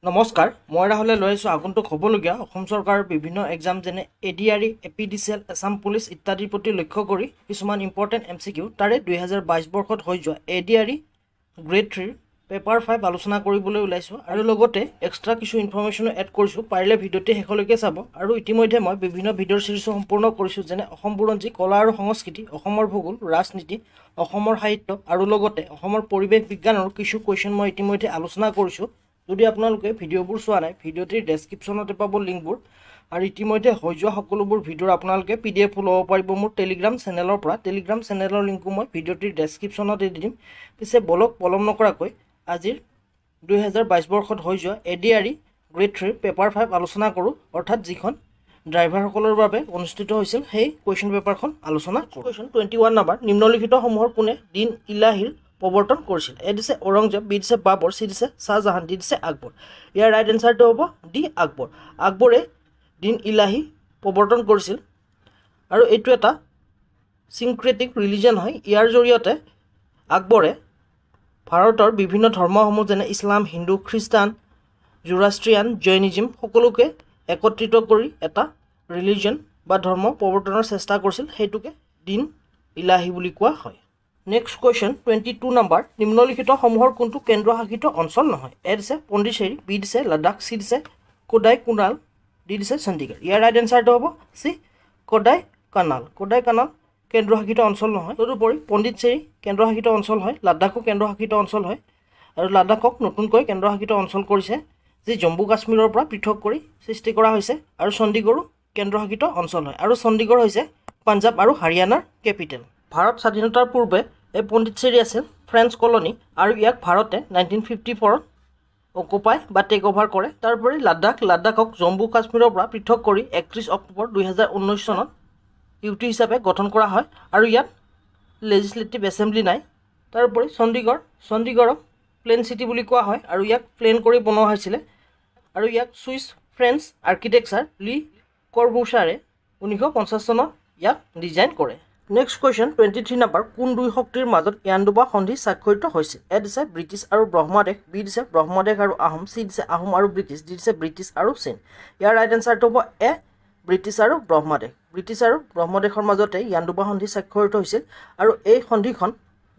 নমস্কাৰ মই ৰাহুলে লৈ আছোঁ আগন্তুক হ'বলগীয়া অসম চৰকাৰৰ বিভিন্ন এক্সাম যেনে এডিআৰই এপিডিচিএল আছাম পুলিচ ইত্যাদিৰ প্ৰতি লক্ষ্য কৰি কিছুমান ইম্পৰ্টেণ্ট এমচিকিউ তাৰে 2022 বৰ্ষত হৈ যোৱা এডিআৰই গ্ৰেড 3 পেপাৰ 5 আলোচনা কৰিবলৈ ওলাইছোঁ আৰু লগতে এক্সট্ৰা কিছু ইনফৰমেশ্যনো এড কৰিছোঁ। পাৰিলে ভিডিঅ'টি শেষলৈকে চাব। আৰু ইতিমধ্যে মই বিভিন্ন ভিডিঅ'ৰ চিৰিজ সম্পূৰ্ণ কৰিছোঁ যেনে অসম বুৰঞ্জী, কলা আৰু সংস্কৃতি, অসমৰ ভূগোল, ৰাজনীতি, অসমৰ সাহিত্য আৰু লগতে অসমৰ পৰিৱেশ বিজ্ঞানৰ কিছু কুৱেশ্যন মই ইতিমধ্যে আলোচনা কৰিছোঁ। যদি আপোনালোকে ভিডিঅ'বোৰ চোৱা নাই ভিডিঅ'টিৰ ডেছক্ৰিপশ্যনতে পাব লিংকবোৰ আৰু ইতিমধ্যে হৈ যোৱা সকলোবোৰ ভিডিঅ'ৰ আপোনালোকে PDF ল'ব পাৰিব মোৰ টেলিগ্ৰাম চেনেলৰ পৰা। টেলিগ্ৰাম চেনেলৰ লিংকো মই ভিডিঅ'টিৰ ডেছক্ৰিপশ্যনতে দি দিম। পিছে বলক পলম নকৰাকৈ আজিৰ 2022 বৰ্ষত হৈ যোৱা এডিআৰই গ্ৰেড 3 পেপাৰ 5 আলোচনা কৰোঁ, অৰ্থাৎ যিখন ড্ৰাইভাৰসকলৰ বাবে অনুষ্ঠিত হৈছিল সেই কুৱেশ্যন পেপাৰখন আলোচনা কৰোঁ। কুৱেশ্যন 21 নম্বৰ, নিম্নলিখিতসমূহৰ কোনে দিন ইলাহীৰ প্ৰৱৰ্তন কৰিছিল? এ দিছে ঔৰংজেব, বি দিছে বাবৰ, চি দিছে শ্বাহজাহান, ডি দিছে আকবৰ। ইয়াৰ ৰাইট এনচাৰটো হ'ব ডি আকবৰ। আকবৰে দিন ইলাহী প্ৰৱৰ্তন কৰিছিল আৰু এইটো এটা চিনক্ৰেটিক ৰিলিজন হয়। ইয়াৰ জৰিয়তে আকবৰে ভাৰতৰ বিভিন্ন ধৰ্মসমূহ যেনে ইছলাম, হিন্দু, খ্ৰীষ্টান, জুৰাষ্ট্ৰিয়ান, জৈনিজিম সকলোকে একত্ৰিত কৰি এটা ৰিলিজন বা ধৰ্ম প্ৰৱৰ্তনৰ চেষ্টা কৰিছিল। সেইটোকে দিন ইলাহী বুলি কোৱা হয়। নেক্সট কুৱেশ্যন 22 নম্বৰ, নিম্নলিখিতসমূহৰ কোনটো কেন্দ্ৰশাসিত অঞ্চল নহয়? এ দিছে পণ্ডিচেৰী, বি দিছে লাডাখ, চি দিছে কোডাই কুনাল, ডি দিছে চণ্ডীগড়। ইয়াৰ ৰাইট এনচাৰটো হ'ব C Kodaikanal. Kodaikanal কেন্দ্ৰশাসিত অঞ্চল নহয়। তদুপৰি পণ্ডিচেৰী কেন্দ্ৰশাসিত অঞ্চল হয়, লাডাখো কেন্দ্ৰশাসিত অঞ্চল হয় আৰু লাডাখক নতুনকৈ কেন্দ্ৰশাসিত অঞ্চল কৰিছে যি জম্মু কাশ্মীৰৰ পৰা পৃথক কৰি সৃষ্টি কৰা হৈছে। আৰু চণ্ডীগড়ো কেন্দ্ৰশাসিত অঞ্চল হয় আৰু চণ্ডীগড় হৈছে পাঞ্জাৱ আৰু হাৰিয়ানাৰ কেপিটেল। ভাৰত স্বাধীনতাৰ পূৰ্বে এই পণ্ডিচেৰী আছিল ফ্ৰেঞ্চ কলনী আৰু ইয়াক ভাৰতে 1954ত অকুপাই বা টেক অভাৰ কৰে। তাৰোপৰি লাডাখক জম্মু কাশ্মীৰৰ পৰা পৃথক কৰি 31 অক্টোবৰ 2019 চনত ইউটি হিচাপে গঠন কৰা হয় আৰু ইয়াত লেজিছলেটিভ এছেম্বলি নাই। তাৰোপৰি চণ্ডীগড়ক প্লেন চিটি বুলি কোৱা হয় আৰু ইয়াক প্লেন কৰি বনোৱা হৈছিলে আৰু ইয়াক ছুইচ ফ্ৰেঞ্চ আৰ্কিটেক্সাৰ লি কৰ্বুছাৰে 1950 চনত ইয়াক ডিজাইন কৰে। নেক্সট কুৱেশ্যন 23 নম্বৰ, কোন দুই শক্তিৰ মাজত ইয়াণ্ডুবা সন্ধি স্বাক্ষৰিত হৈছিল? এ দিছে ব্ৰিটিছ আৰু ব্ৰহ্মদেশ, বি দিছে ব্ৰহ্মদেশ আৰু আহোম, চি দিছে আহোম আৰু ব্ৰিটিছ, ডি দিছে ব্ৰিটিছ আৰু চীন। ইয়াৰ ৰাইট এনচাৰটো হ'ব এ ব্ৰিটিছ আৰু ব্ৰহ্মদেশ। ব্ৰিটিছ আৰু ব্ৰহ্মদেশৰ মাজতে ইয়াণ্ডুবা সন্ধি স্বাক্ষৰিত হৈছিল আৰু এই সন্ধিখন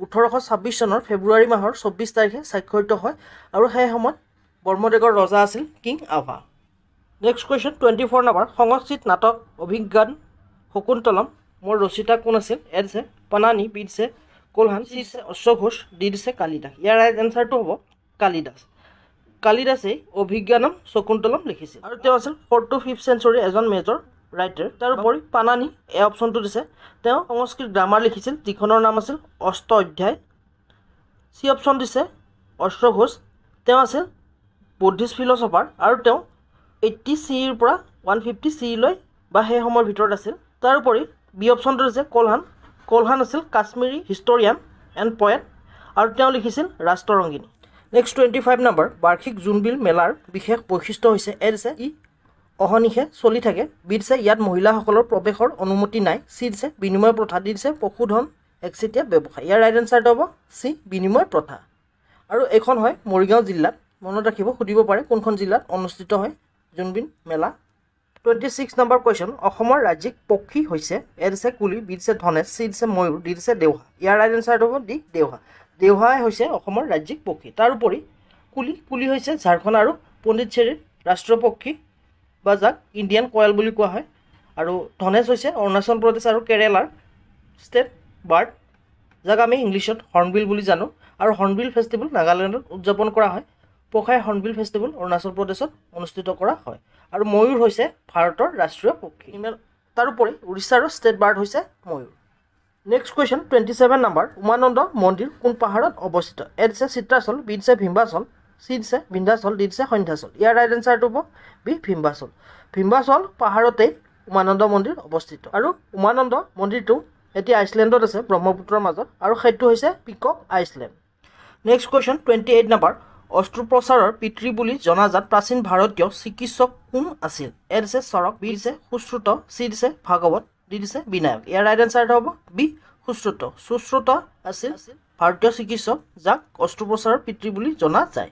1826 চনৰ ফেব্ৰুৱাৰী মাহৰ 24 তাৰিখে স্বাক্ষৰিত হয় আৰু সেই সময়ত ব্ৰহ্মদেশৰ ৰজা আছিল কিং আভা। নেক্সট কুৱেশ্যন 24 নম্বৰ, সংস্কৃত নাটক অভিজ্ঞান শকুন্তলম মোৰ ৰচিতা কোন আছিল? এ দিছে পানানি, বি দিছে কোলহান, চি দিছে অশ্বঘোষ, ডি দিছে কালিদাস। ইয়াৰ ৰাইট এনচাৰটো হ'ব কালিদাস। কালিদাসেই অভিজ্ঞানম শকুন্তলম লিখিছিল আৰু তেওঁ আছিল 4th to 5th চেঞ্চুৰীৰ এজন মেজৰ ৰাইটাৰ। তাৰোপৰি পানানি এই অপশ্যনটো দিছে, তেওঁ সংস্কৃত গ্ৰামাৰ লিখিছিল যিখনৰ নাম আছিল অষ্ট অধ্যায়। চি অপশ্যন দিছে অশ্বঘোষ, তেওঁ আছিল বুদ্ধিষ্ট ফিলচফাৰ আৰু তেওঁ 80 CEৰ পৰা 150 CE বা সেই সময়ৰ ভিতৰত আছিল। তাৰোপৰি বি অপশ্যনটো দিছে কোলহান আছিল কাশ্মীৰী হিষ্টৰিয়ান এণ্ড পয়েট আৰু তেওঁ লিখিছিল ৰাষ্ট্ৰৰংগিনী। নেক্সট 25 নম্বৰ, বাৰ্ষিক জোনবিল মেলাৰ বিশেষ বৈশিষ্ট্য হৈছে? এ দিছে ই অহনিশে চলি থাকে, বি দিছে ইয়াত মহিলাসকলৰ প্ৰৱেশৰ অনুমতি নাই, চি দিছে বিনিময় প্ৰথা, ডি দিছে পশুধন একচেটিয়া ব্যৱসায়। ইয়াৰ ৰাইট এনচাৰটো হ'ব চি বিনিময় প্ৰথা। আৰু এইখন হয় মৰিগাঁও জিলাত, মনত ৰাখিব, সুধিব পাৰে কোনখন জিলাত অনুষ্ঠিত হয় জোনবিল মেলা। 26 নম্বৰ কুৱেশ্যন, অসমৰ ৰাজ্যিক পক্ষী হৈছে? এ দিছে কুলি, বি দিছে ধনেশ, চি দিছে ময়ূৰ, ডি দিছে দেওহা। ইয়াৰ ৰাইট এনচাৰটো হ'ব ডি দেওহা। দেওহাই হৈছে অসমৰ ৰাজ্যিক পক্ষী। তাৰোপৰি কুলি হৈছে ঝাৰখণ্ড আৰু পণ্ডিচেৰীৰ ৰাষ্ট্ৰীয় পক্ষী বা যাক ইণ্ডিয়ান কয়েল বুলি কোৱা হয় আৰু ধনেশ হৈছে অৰুণাচল প্ৰদেশ আৰু কেৰেলাৰ ষ্টেট বাৰ্ড যাক আমি ইংলিছত হৰ্ণবিল বুলি জানো আৰু হৰ্ণবিল ফেষ্টিভেল নাগালেণ্ডত উদযাপন কৰা হয়। পখাই হৰ্ণবিল ফেষ্টিভেল অৰুণাচল প্ৰদেশত অনুষ্ঠিত কৰা হয় আৰু ময়ূৰ হৈছে ভাৰতৰ ৰাষ্ট্ৰীয় পক্ষী। তাৰোপৰি উৰিষ্যাৰ ষ্টেট বাৰ্ড হৈছে ময়ূৰ। নেক্সট কুৱেশ্যন 27 নম্বৰ, উমানন্দ মন্দিৰ কোন পাহাৰত অৱস্থিত? এ দিছে চিত্ৰাচল, বি দিছে ভীমাচল, চি দিছে বিন্ধ্যাচল, ডি দিছে সন্ধ্যাচল। ইয়াৰ ৰাইট এনচাৰটো হ'ব বি ভীমাচল। ভীমাচল পাহাৰতেই উমানন্দ মন্দিৰ অৱস্থিত আৰু উমানন্দ মন্দিৰটো এতিয়া আইচলেণ্ডত আছে ব্ৰহ্মপুত্ৰৰ মাজত আৰু সেইটো হৈছে পিকক আইচলেণ্ড। নেক্সট কুৱেশ্যন 28 নম্বৰ, অস্ত্ৰোপচাৰৰ পিতৃ বুলি জনাজাত প্ৰাচীন ভাৰতীয় চিকিৎসক কোন আছিল? এ দিছে চৰক, বি দিছে সুশ্ৰুত, চি দিছে ভাগৱত, ডি দিছে বিনায়ক। ইয়াৰ ৰাইট এনচাৰটো হ'ব বি সুশ্ৰুত। সুশ্ৰুত আছিল ভাৰতীয় চিকিৎসক যাক অস্ত্ৰোপচাৰৰ পিতৃ বুলি জনা যায়।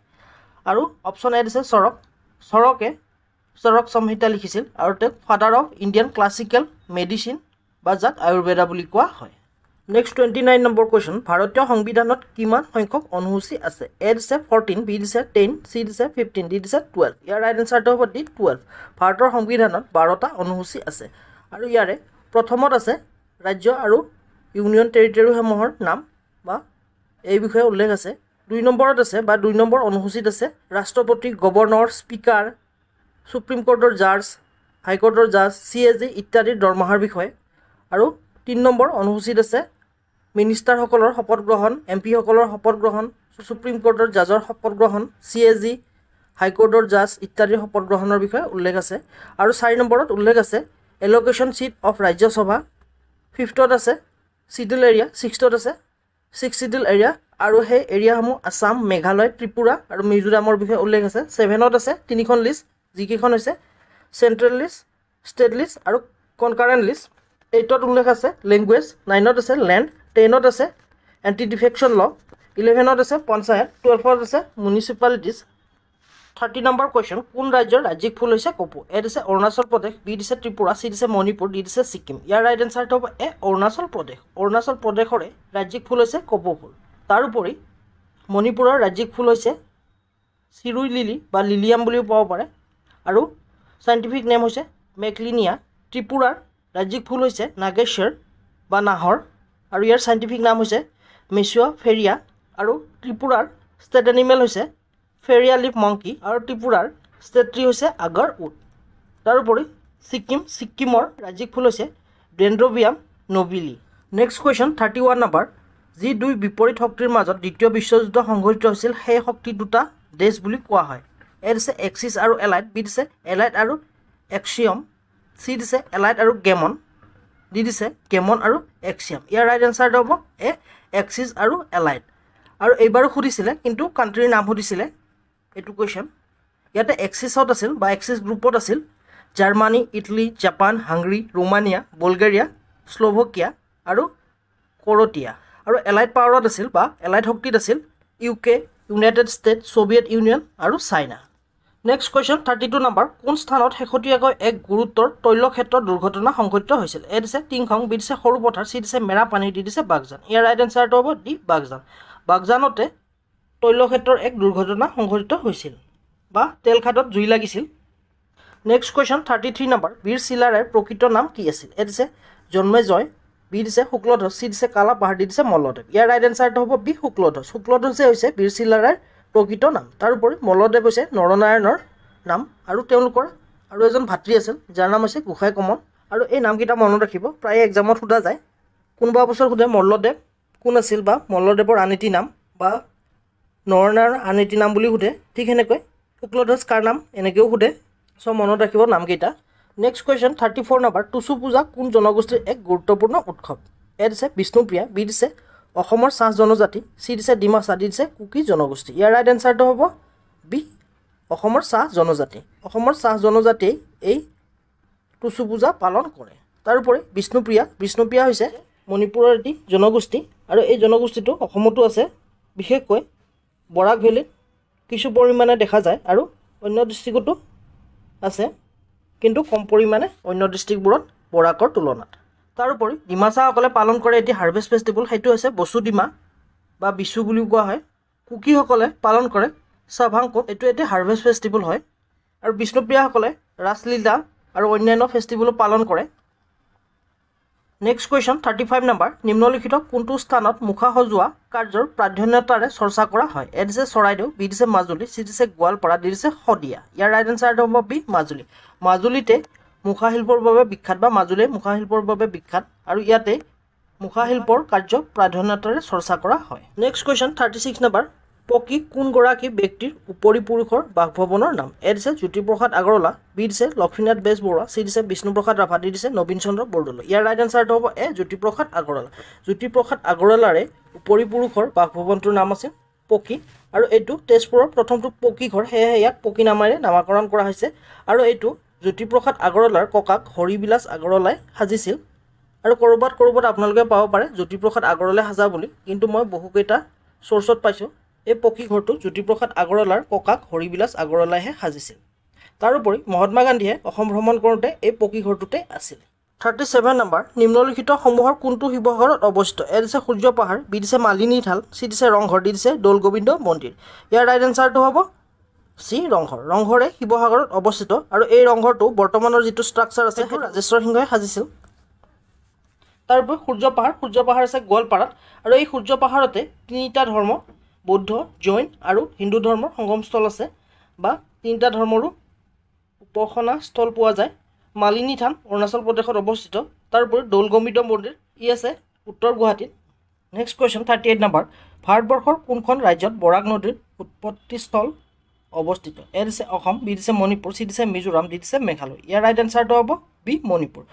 আৰু অপশ্যন এ দিছে চৰক। চৰক সংহিতা লিখিছিল আৰু তেওঁক father of Indian classical medicine বা যাক আয়ুৰ্বেদা বুলি কোৱা হয়। নেক্সট 29 নম্বৰ কুৱেশ্যন, ভাৰতীয় সংবিধানত কিমান সংখ্যক অনুসূচী আছে? এ দিছে 14, বি দিছে 10, চি দিছে 15, ডি দিছে 12। ইয়াৰ ৰাইট এনচাৰটো হ'ব ডি 12। ভাৰতৰ সংবিধানত 12টা অনুসূচী আছে আৰু ইয়াৰে প্ৰথমত আছে ৰাজ্য আৰু ইউনিয়ন টেৰিটৰীসমূহৰ নাম বা এই বিষয়ে উল্লেখ আছে। 2 নম্বৰত আছে বা 2 নম্বৰ অনুসূচীত আছে ৰাষ্ট্ৰপতি, গভৰ্ণৰ, স্পীকাৰ, সুপ্ৰিম কোৰ্টৰ জাজ, হাইকোৰ্টৰ জাজ, CAG ইত্যাদিৰ দৰমহাৰ বিষয়ে। আৰু 3 নম্বৰ অনুসূচীত আছে মিনিষ্টাৰসকলৰ শপত গ্ৰহণ, MP সকলৰ শপত গ্ৰহণ, সুপ্ৰিম কোৰ্টৰ জাজৰ শপত গ্ৰহণ, CAG হাইকোৰ্টৰ জাজ ইত্যাদিৰ শপত গ্ৰহণৰ বিষয়ে উল্লেখ আছে। আৰু 4 নম্বৰত উল্লেখ আছে এলোকেশ্যন ছিট অফ ৰাজ্যসভা, 5ত আছে চিডিল এৰিয়া, 6ত আছে 6 চিডিল এৰিয়া আৰু সেই এৰিয়াসমূহ আসাম, মেঘালয়, ত্ৰিপুৰা আৰু মিজোৰামৰ বিষয়ে উল্লেখ আছে। 7ত আছে 3খন লিষ্ট, যিকেইখন হৈছে চেণ্ট্ৰেল লিষ্ট, ষ্টেট লিষ্ট আৰু কনকাৰেণ্ট লিষ্ট। 8ত উল্লেখ আছে লেংগুৱেজ, 9ত আছে লেণ্ড, 10ত আছে এণ্টি ডিফেকশ্যন ল, 11ত আছে পঞ্চায়ত, 12ত আছে মিউনিচিপালিটিজ। 30 নম্বৰ কুৱেশ্যন, কোন ৰাজ্যৰ ৰাজ্যিক ফুল হৈছে কপৌ? এ দিছে অৰুণাচল প্ৰদেশ, বি দিছে ত্ৰিপুৰা, চি দিছে মণিপুৰ, ডি দিছে ছিকিম। ইয়াৰ ৰাইট এনচাৰটো হ'ব এ অৰুণাচল প্ৰদেশ। অৰুণাচল প্ৰদেশৰে ৰাজ্যিক ফুল হৈছে কপৌ ফুল। তাৰোপৰি মণিপুৰৰ ৰাজ্যিক ফুল হৈছে চিৰুই লিলি বা লিলিয়াম বুলিও ক'ব পাৰে আৰু চাইণ্টিফিক নেম হৈছে মেকলিনিয়া। ত্ৰিপুৰাৰ ৰাজ্যিক ফুল হৈছে নাগেশ্বৰ বা নাহৰ আৰু ইয়াৰ চাইণ্টিফিক নাম হৈছে মেচিঅ' ফেৰিয়া। আৰু ত্ৰিপুৰাৰ ষ্টেট এনিমেল হৈছে ফেৰিয়া লিফ মংকি আৰু ত্ৰিপুৰাৰ ষ্টেট ট্ৰী হৈছে আগাৰ উড। তাৰোপৰি ছিক্কিমৰ ৰাজ্যিক ফুল হৈছে ডেণ্ড্ৰবিয়াম নবিলি। নেক্সট কুৱেশ্যন 31 নম্বৰ, যি দুই বিপৰীত শক্তিৰ মাজত দ্বিতীয় বিশ্বযুদ্ধ সংঘটিত হৈছিল সেই শক্তি দুটা দেশ বুলি কোৱা হয়। এ দিছে এক্সিছ আৰু এলাইট, বি দিছে এলাইট আৰু এক্সিয়ম, চি দিছে এলাইট আৰু গেমন, ডি দিছে গেমন আৰু এক্সিয়াম। ইয়াৰ ৰাইট এনচাৰটো হ'ব এ এক্সিছ আৰু এলাইট। আৰু এইবাৰো সুধিছিলে কিন্তু কাণ্ট্ৰিৰ নাম সুধিছিলে এইটো কুৱেশ্যন। ইয়াতে এক্সিছত আছিল বা এক্সিছ গ্ৰুপত আছিল Germany, Italy, Japan, Hungary, Romania, Bulgaria, Slovakia আৰু ক্ৰ'য়েছিয়া। আৰু এলাইট পাৱাৰত আছিল বা এলাইট শক্তিত আছিল UK, United state, Soviet union আৰু চাইনা। নেক্সট কুৱেশ্যন 32 নম্বৰ, কোন স্থানত শেহতীয়াকৈ এক গুৰুতৰ তৈলক্ষেত্ৰ দুৰ্ঘটনা সংঘটিত হৈছিল? এ দিছে টিংখং, বি দিছে সৰু পথাৰ, চি দিছে মেৰাপানী, ডি দিছে বাগজান। ইয়াৰ ৰাইট এনচাৰটো হ'ব ডি বাগজান। বাগজানতে তৈলক্ষেত্ৰৰ এক দুৰ্ঘটনা সংঘটিত হৈছিল বা তেল খাদত জুই লাগিছিল। নেক্সট কুৱেশ্যন 33 নম্বৰ, বীৰ চিলাৰায়ৰ প্ৰকৃত নাম কি আছিল? এ দিছে জন্মেজয়, বি দিছে শুক্লধ্বজ, চি দিছে কালাপাহাৰ, ডি দিছে মল্লদেৱ। ইয়াৰ ৰাইট এনচাৰটো হ'ব বি শুক্লধ্বজ। শুক্লধ্বজে হৈছে বীৰ চিলাৰায়ৰ প্ৰকৃত নাম। তাৰোপৰি মল্লদেৱ হৈছে নৰনাৰায়ণৰ নাম আৰু তেওঁলোকৰ আৰু এজন ভাতৃ আছিল যাৰ নাম হৈছে গোসাঁই কমল। আৰু এই নামকেইটা মনত ৰাখিব, প্ৰায়ে এক্সামত সোধা যায়। কোনোবা বছৰ সোধে মল্লদেৱ কোন আছিল বা মল্লদেৱৰ আন এটি নাম বা নৰনাৰায়ণৰ আন এটি নাম বুলি সোধে। ঠিক সেনেকৈ শুক্লধ্বজ কাৰ নাম এনেকৈও সোধে। চ' মনত ৰাখিব নামকেইটা। নেক্সট কুৱেশ্যন 34 নম্বৰ, টুচু পূজা কোন জনগোষ্ঠীৰ এক গুৰুত্বপূৰ্ণ উৎসৱ? এ দিছে বিষ্ণুপ্ৰিয়া, বি দিছে অসমৰ চাহ জনজাতি, চি দিছে ডিমাচা, ডি দিছে কুকি জনগোষ্ঠী। ইয়াৰ ৰাইট এনচাৰটো হ'ব বি অসমৰ চাহ জনজাতি। অসমৰ চাহ জনজাতিয়ে এই টুচু পূজা পালন কৰে। তাৰোপৰি বিষ্ণুপ্ৰিয়া হৈছে মণিপুৰৰ এটি জনগোষ্ঠী আৰু এই জনগোষ্ঠীটো অসমতো আছে, বিশেষকৈ বৰাক ভেলীত কিছু পৰিমাণে দেখা যায় আৰু অন্য ডিষ্ট্ৰিক্টতো আছে কিন্তু কম পৰিমাণে অন্য ডিষ্ট্ৰিক্টবোৰত বৰাকৰ তুলনাত। তাৰোপৰি ডিমাচাসকলে পালন কৰে এটি হাৰ্ভেষ্ট ফেষ্টিভেল, সেইটো হৈছে বসুডিমা বা বিচু বুলিও কোৱা হয়। কুকিসকলে পালন কৰে চাভাংকোট, এইটো এটি হাৰ্ভেষ্ট ফেষ্টিভেল হয়। আৰু বিষ্ণুপ্ৰিয়াসকলে ৰাসলীলা আৰু অন্যান্য ফেষ্টিভেলো পালন কৰে। নেক্সট কুৱেশ্যন 35 নম্বৰ, নিম্নলিখিত কোনটো স্থানত মুখা সজোৱা কাৰ্যৰ প্ৰাধান্যতাৰে চৰ্চা কৰা হয়? এ দিছে চৰাইদেউ, বি দিছে মাজুলী, চি দিছে গোৱালপাৰা, ডি দিছে শদিয়া। ইয়াৰ ৰাইট এনচাৰটো হ'ব বি মাজুলী। মাজুলীতে মুখাশিল্পৰ বাবে বিখ্যাত বা মাজুলীয়ে মুখাশিল্পৰ বাবে বিখ্যাত আৰু ইয়াতে মুখাশিল্পৰ কাৰ্য প্ৰাধান্যতাৰে চৰ্চা কৰা হয়। নেক্সট কুৱেশ্যন 36 নম্বৰ, পকী কোনগৰাকী ব্যক্তিৰ উপৰিপুৰুষৰ বাসভৱনৰ নাম? এ দিছে জ্যোতিপ্ৰসাদ আগৰৱালা, বি দিছে লক্ষ্মীনাথ বেজবৰুৱা, চি দিছে বিষ্ণুপ্ৰসাদ ৰাভা, ডি দিছে নবীন চন্দ্ৰ বৰদলৈ। ইয়াৰ ৰাইট এনচাৰটো হ'ব এ জ্যোতিপ্ৰসাদ আগৰৱালা। জ্যোতিপ্ৰসাদ আগৰৱালাৰে উপৰিপুৰুষৰ বাসভৱনটোৰ নাম আছিল পকী আৰু এইটো তেজপুৰৰ প্ৰথমটো পকী ঘৰ, সেয়েহে ইয়াক পকী নামেৰে নামাকৰণ কৰা হৈছে। আৰু এইটো জ্যোতিপ্ৰসাদ আগৰৱালাৰ ককাক হৰিবিলাস আগৰৱালাই সাজিছিল। আৰু ক'ৰবাত আপোনালোকে পাব পাৰে জ্যোতিপ্ৰসাদ আগৰৱালাই সাজা বুলি, কিন্তু মই বহুকেইটা চ'ৰ্চত পাইছোঁ এই পকী ঘৰটো জ্যোতিপ্ৰসাদ আগৰৱালাৰ ককাক হৰিবিলাস আগৰৱালাইহে সাজিছিল। তাৰোপৰি মহাত্মা গান্ধীয়ে অসম ভ্ৰমণ কৰোঁতে এই পকী ঘৰটোতে আছিল। 37 নম্বৰ নিম্নলিখিত সমূহৰ কোনটো শিৱসাগৰত অৱস্থিত? এ দিছে সূৰ্য পাহাৰ, বি দিছে মালিনী থাল, চি দিছে ৰংঘৰ, ডি দিছে দৌল গোবিন্দ মন্দিৰ। ইয়াৰ ৰাইট এনচাৰটো হ'ব চি ৰংঘৰ। ৰংঘৰে শিৱসাগৰত অৱস্থিত আৰু এই ৰংঘৰটো বৰ্তমানৰ যিটো ষ্ট্ৰাকচাৰ আছে সেইটো ৰাজেশ্বৰ সিংহই সাজিছিল। তাৰোপৰি সূৰ্য পাহাৰ আছে গোৱালপাৰাত আৰু এই সূৰ্য পাহাৰতে তিনিটা ধৰ্ম বৌদ্ধ, জৈন আৰু হিন্দু ধৰ্মৰ সংগমস্থল আছে বা তিনিটা ধৰ্মৰো উপাসনা স্থল পোৱা যায়। মালিনী থান অৰুণাচল প্ৰদেশত অৱস্থিত। তাৰোপৰি দৌল গোবিন্দ মন্দিৰ আছে উত্তৰ গুৱাহাটীত। নেক্সট কুৱেশ্যন 38 নম্বৰ ভাৰতবৰ্ষৰ কোনখন ৰাজ্যত বৰাক নদীৰ উৎপত্তিস্থল অৱস্থিত? এ দিছে অসম, বি দিছে মণিপুৰ, চি দিছে মিজোৰাম, ডি দিছে মেঘালয়। ইয়াৰ ৰাইট এনচাৰটো হ'ব বি মণিপুৰ।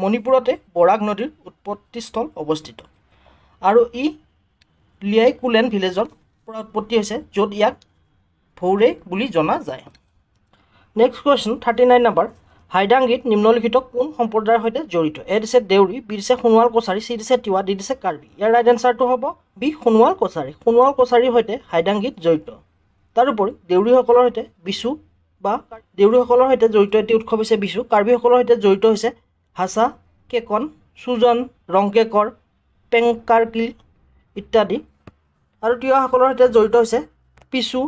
মণিপুৰতে বৰাক নদীৰ উৎপত্তিস্থল অৱস্থিত আৰু ই লিয়াইকুলেন ভিলেজৰ পৰা উৎপত্তি হৈছে, য'ত ইয়াক ভৌৰে বুলি জনা যায়। নেক্সট কুৱেশ্যন 39 নম্বৰ হাইদাংগীত নিম্নলিখিত কোন সম্প্ৰদায়ৰ সৈতে জড়িত? এ দিছে দেউৰী, বি দিছে সোণোৱাল কছাৰী, চি দিছে তিৱা, ডি দিছে কাৰ্বি। ইয়াৰ ৰাইট এনচাৰটো হ'ব বি সোণোৱাল কছাৰী। সোণোৱাল কছাৰীৰ সৈতে হাইদাংগীত জড়িত। তাৰোপৰি দেউৰীসকলৰ সৈতে বিচু বা দেউৰীসকলৰ সৈতে জড়িত এটি উৎসৱ হৈছে বিচু। কাৰ্বিসকলৰ সৈতে জড়িত হৈছে হাছা, কেকন, চুজন, ৰংকেকৰ, পেংকাৰকিল ইত্যাদি। আৰু তিৱাসকলৰ সৈতে জড়িত হৈছে পিছু,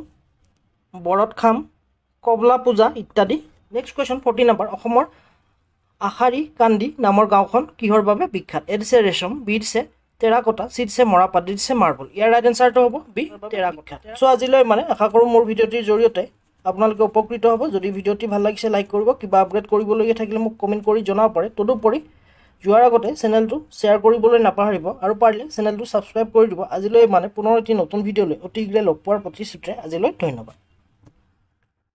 বৰতখাম, কবলা পূজা ইত্যাদি। নেক্সট কুৱেশ্যন 40 নম্বৰ অসমৰ আশাৰী কান্দি নামৰ গাঁওখন কিহৰ বাবে বিখ্যাত? এ দিছে ৰেচম, বি দিছে টেৰাকটা, চি দিছে মৰাপাট, ডি দিছে মাৰ্বল। ইয়াৰ ৰাইট এনচাৰটো হ'ব বি টেৰাকটা। চ' আজিলৈ আশা কৰোঁ মোৰ ভিডিঅ'টিৰ জৰিয়তে আপোনালোকে উপকৃত হ'ব। যদি ভিডিঅ'টি ভাল লাগিছে লাইক কৰিব, কিবা আপগ্ৰেড কৰিবলগীয়া থাকিলে মোক কমেণ্ট কৰি জনাব পাৰে। তদুপৰি যোৱাৰ আগতে চেনেলটো শ্বেয়াৰ কৰিবলৈ নাপাহৰিব আৰু পাৰিলে চেনেলটো ছাবস্ক্ৰাইব কৰি দিব। আজিলৈ পুনৰ এটি নতুন ভিডিঅ'লৈ অতি শীঘ্ৰে লগ পোৱাৰ প্ৰতিশ্ৰুতিৰে আজিলৈ ধন্যবাদ।